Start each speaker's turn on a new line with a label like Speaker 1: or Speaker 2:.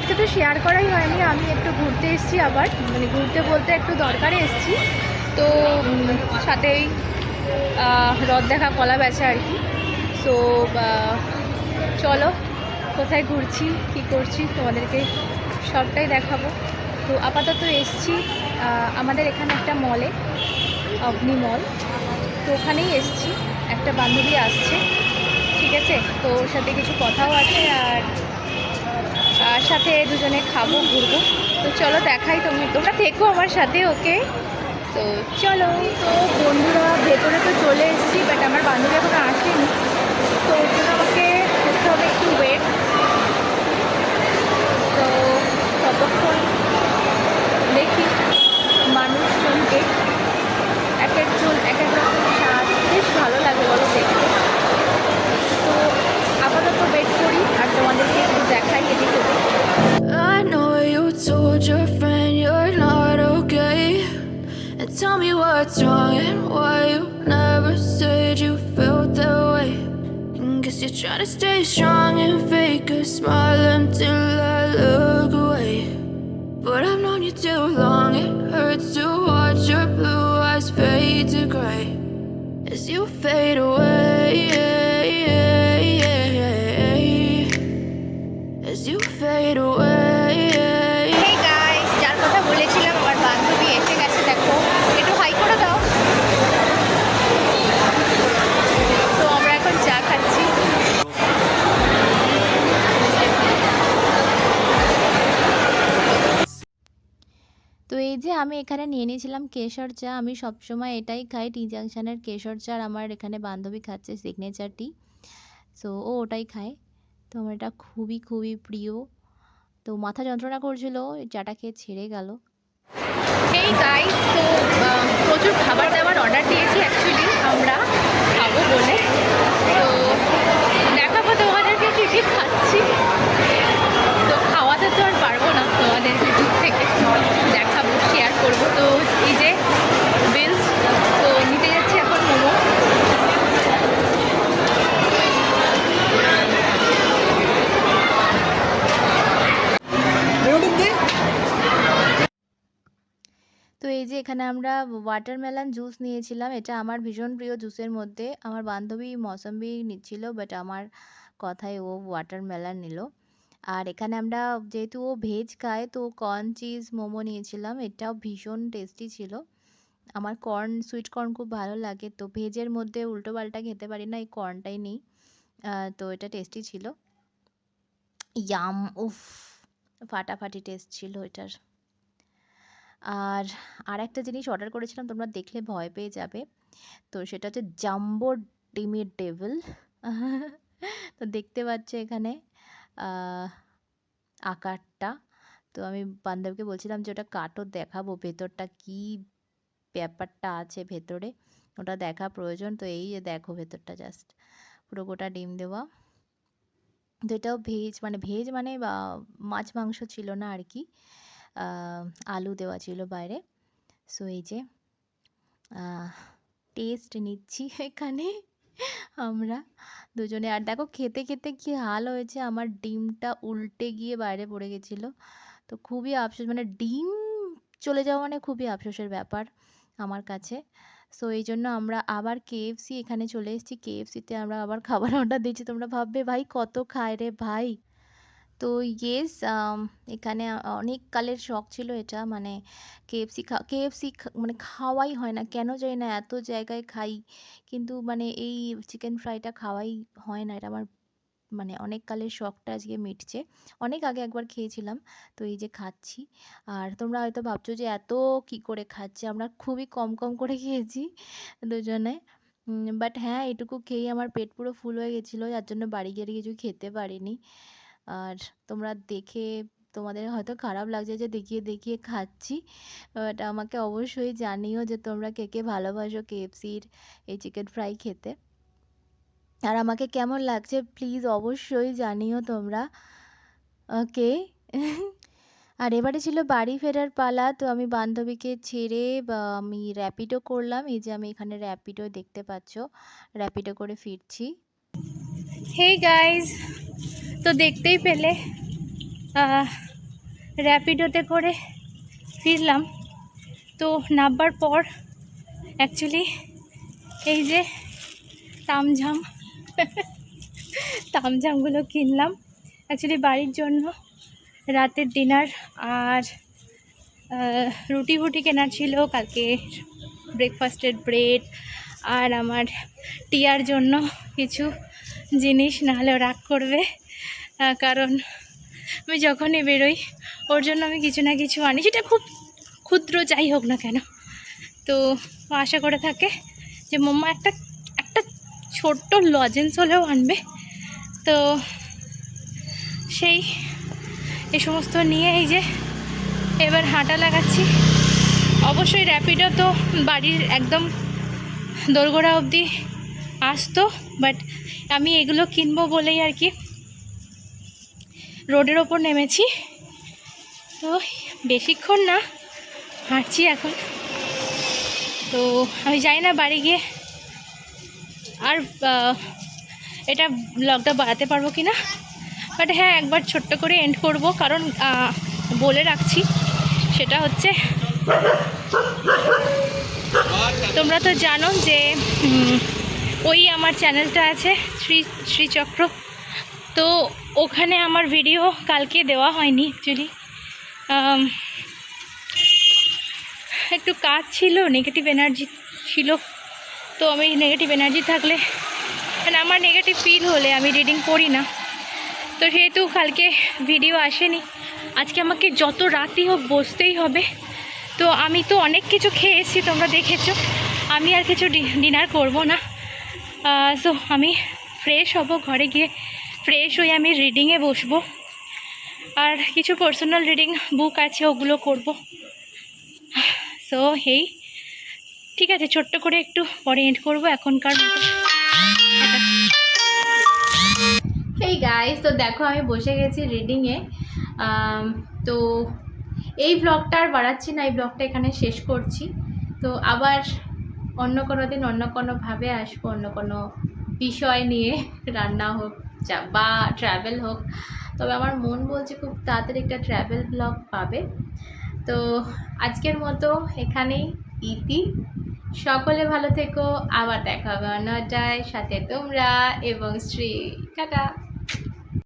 Speaker 1: সাথে তো শেয়ার করাই হয়নি, আমি একটু ঘুরতে এসেছি, আবার মানে ঘুরতে বলতে একটু দরকারে এসেছি। তো সাথেই হ্রদ দেখা, কলা বেচা আর কি। সো চলো কোথায় ঘুরছি কি করছি তোমাদেরকে সবটাই দেখাবো। তো আপাতত এসছি আমাদের এখানে একটা মলে, অবনি মল। তো ওখানেই এসছি, একটা বান্ধবী আসছে, ঠিক আছে। তো ওর সাথে কিছু কথাও আছে, আর সাথে দুজনে খাবো, ঘুরবো। তো চলো দেখাই, তোমরা থেকো আমার সাথে, ওকে। তো চলো। তো বন্ধুরা ভেতরে তো চলে এসেছি, বাট আমার বান্ধবী এখনো আসেনি, তো ওর জন্য আমাকে করতে হবে একটু ওয়েট। তো ততক্ষণ দেখি মানুষজনকে, এক একজন এক এক রকম স্বাদ, বেশ ভালো লাগে বলো দেখতে। তো আপাতত ওয়েট করি আর তোমাদেরকে একটু দেখাই এদিকে।
Speaker 2: I know you told your friend you're not okay, and tell me what's wrong and why you never said you felt that way. And guess you're trying to stay strong and fake a smile until I look away. But I've known you too long, it hurts to watch your blue eyes fade to gray as you fade away, as you fade away.
Speaker 1: Hey guys, যার কথা বলেছিলাম আমার বান্ধবী এসে গেছে, দেখো একটু high করে দাও। তো আমরা এখন চা খাচ্ছি। তো এই যে আমি এখানে নিয়ে নিয়েছিলাম কেশর চা। আমি সবসময় এটাই খাই, টি জাংশনের কেশর চা। আর আমার এখানে বান্ধবী খাচ্ছে সিগনেচার টি, সো ও ওটাই খায়। তো আমার এটা খুবই খুবই প্রিয়। তো মাথা যন্ত্রণা করছিল, চাটা খেয়ে ছেড়ে গেল। এই গাইস, তো প্রচুর খাবার দাবার অর্ডার দিয়েছি অ্যাকচুয়ালি আমরা খাবো বলে। তো দেখাবো তোমাদেরকে কী কী খাচ্ছি। তো খাওয়াতে তো আর পারবো না, তোমাদেরকে দূর থেকে দেখাবো, শেয়ার করবো। তো এই যে বিলস, তো নিতে যাচ্ছি এখন মোমো। তো এই যে এখানে আমরা ওয়াটারমেলন জুস নিয়েছিলাম, এটা আমার ভীষণ প্রিয় জুসের মধ্যে। আমার বান্ধবী মৌসম্বি নিচ্ছিল, বাট আমার কথায় ও ওয়াটারমেলন নিল। আর এখানে আমরা, যেহেতু ও ভেজ খায়, তো কর্ন চিজ মোমো নিয়েছিলাম, এটাও ভীষণ টেস্টি ছিল। আমার সুইট কর্ন খুব ভালো লাগে, তো ভেজের মধ্যে উল্টো পাল্টা খেতে পারি না, এই কর্নটাই নিই। তো এটা টেস্টি ছিল, ইয়াম, উফ, ফাটাফাটি টেস্ট ছিল এটার। আর একটা জিনিস অর্ডার করেছিলাম, তোমরা দেখলে ভয় পেয়ে যাবে। তো সেটা হচ্ছে জাম্বো ডিমি ডেভিল। তো দেখতে পাচ্ছ এখানে আকারটা। তো আমি বান্ধবীকে বলছিলাম যে ওটা কাটো, দেখাবো ভেতরটা কি ব্যাপারটা আছে ভেতরে, ওটা দেখা প্রয়োজন। তো এই যে দেখো ভেতরটা, জাস্ট পুরো গোটা ডিম দেওয়া। তো এটাও ভেজ মানে মাছ মাংস ছিল না আর কি, আলু দেওয়া ছিল বাইরে। সো এই যে টেস্ট নিচ্ছি এখানে আমরা দুজনে। আর দেখো খেতে খেতে কি হাল হয়েছে, আমার ডিমটা উল্টে গিয়ে বাইরে পড়ে গেছিলো। তো খুবই আফসোস, মানে ডিম চলে যাওয়া মানে খুবই আফসোসের ব্যাপার আমার কাছে। সো এই জন্য আমরা আবার কেএফসি এখানে চলে এসেছি, কেএফসিতে আমরা আবার খাবার অর্ডার দিচ্ছি। তোমরা ভাববে ভাই কত খায় রে ভাই। তো ইয়েস, এখানে অনেক কালের শখ ছিল এটা, মানে কেএফসি মানে খাওয়াই হয় না, কেন জানি না, এত জায়গায় খাই কিন্তু মানে এই চিকেন ফ্রাইটা খাওয়াই হয় না। এটা আমার মানে অনেক কালের শখটা আজকে মিটছে। অনেক আগে একবার খেয়েছিলাম, তো এই যে খাচ্ছি। আর তোমরা হয়তো ভাবছো যে এত কি করে খাচ্ছে, আমরা খুবই কম কম করে খেয়েছি দুজনে। বাট হ্যাঁ, এটুকু খেয়েই আমার পেট পুরো ফুল হয়ে গেছিলো, যার জন্য বাড়ি গিয়ে কিছু খেতে পারিনি। আর তোমরা দেখে, তোমাদের হয়তো খারাপ লাগছে যে দেখিয়ে দেখিয়ে খাচ্ছি, বাট আমাকে অবশ্যই জানিও যে তোমরা কে কে ভালোবাসো কেএফসির এই চিকেন ফ্রাই খেতে, আর আমাকে কেমন লাগছে প্লিজ অবশ্যই জানিও তোমরা, ওকে। আর এবারে ছিল বাড়ি ফেরার পালা। তো আমি বান্ধবীকে ছেড়ে আমি র্যাপিডো করলাম, এই যে আমি এখানে র্যাপিডো দেখতে পাচ্ছ, র্যাপিডো করে ফিরছি। হেই গাইজ, তো দেখতেই পেলে র্যাপিডোতে করে ফিরলাম। তো নামবার পর অ্যাকচুয়ালি এই যে তামঝাম তামঝামগুলো কিনলাম অ্যাকচুয়ালি বাড়ির জন্য, রাতের ডিনার। আর রুটি ফুটি কেনার ছিল, কালকে ব্রেকফাস্টের ব্রেড, আর আমার টিয়ার জন্য কিছু জিনিস, নাহলেও রাগ করবে, কারণ আমি যখনই বেরোই ওর জন্য আমি কিছু না কিছু আনি, সেটা খুব ক্ষুদ্র যাই হোক না কেন। তো আশা করে থাকে যে মাম্মা একটা একটা ছোট্ট লজেন্স হলেও আনবে। তো সেই এই সমস্ত নিয়ে এই যে এবার হাঁটা লাগাচ্ছি। অবশ্যই র্যাপিডো তো বাড়ির একদম দোরগোড়া অবধি আসতো, বাট আমি এগুলো কিনবো বলেই আর কি রোডের ওপর নেমেছি। তো বেশিক্ষণ না হাঁটছি এখন। তো আমি জানি না বাড়ি গিয়ে আর এটা ব্লগটা বাড়াতে পারবো কি না, বাট হ্যাঁ একবার ছোট্ট করে এন্ড করব, কারণ বলে রাখছি, সেটা হচ্ছে তোমরা তো জানো যে ওই আমার চ্যানেলটা আছে শ্রীচক্র। তো ওখানে আমার ভিডিও কালকে দেওয়া হয়নি অ্যাকচুয়ালি, একটু কাজ ছিল, নেগেটিভ এনার্জি ছিল। তো আমি নেগেটিভ এনার্জি থাকলে, মানে আমার নেগেটিভ ফিল হলে আমি রিডিং করি না। তো সেহেতু কালকে ভিডিও আসেনি। আজকে আমাকে যত রাতই হোক বসতেই হবে। তো আমি তো অনেক কিছু খেয়ে এসেছি, তোমরা দেখেছো। আমি আর কিছু ডিনার করব না। সো আমি ফ্রেশ হব, ঘরে গিয়ে ফ্রেশ হয়ে আমি রিডিংয়ে বসবো। আর কিছু পার্সোনাল রিডিং বুক আছে, ওগুলো করব। সো এই ঠিক আছে, ছোট্ট করে একটু পরে এন্ড করবো এখনকার মতো। এই গাইস, তো দেখো আমি বসে গেছি রিডিংয়ে। তো এই ব্লগটা আর বাড়াচ্ছি না, এই ব্লগটা এখানে শেষ করছি। তো আবার অন্য কোনো দিন অন্য কোনোভাবে আসবো, অন্য কোনো বিষয় নিয়ে, রান্না হোক বা ট্রাভেল হোক। তবে আমার মন বলছে খুব তাড়াতাড়ি একটা ট্রাভেল ব্লগ পাবে। তো আজকের মতো এখানেই ইতি। সকলে ভালো থেকো, আবার দেখা হবে অন্যটায়, সাথে তোমরা এবং শ্রী। টাটা।